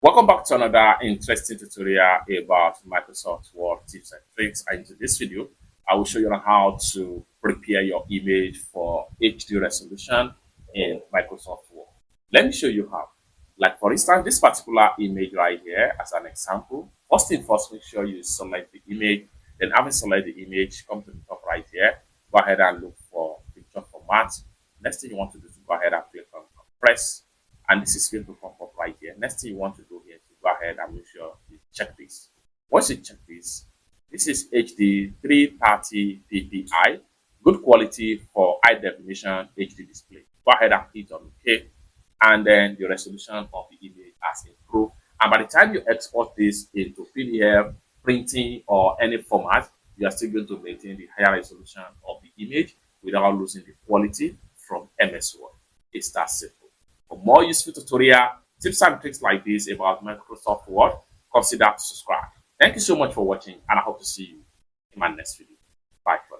Welcome back to another interesting tutorial about Microsoft Word tips and tricks. And in this video, I will show you how to prepare your image for HD resolution in Microsoft Word. Let me show you how. Like for instance, this particular image right here as an example. First thing first, make sure you select the image. Then after select the image, come to the top right here. Go ahead and look for picture format. Next thing you want to do is go ahead and click on compress, and this is going to pop up right here. Next thing you want to do here is to go ahead and make sure you check this. Once you check this is HD 330 ppi, good quality for high definition HD display. Go ahead and hit on OK, and then the resolution of the image has improved. And by the time you export this into PDF, printing, or any format, you are still going to maintain the higher resolution of the image without losing the quality from MS Word. It's that simple. For more useful tutorial, tips and tricks like this about Microsoft Word, consider to subscribe. Thank you so much for watching, and I hope to see you in my next video. Bye for now.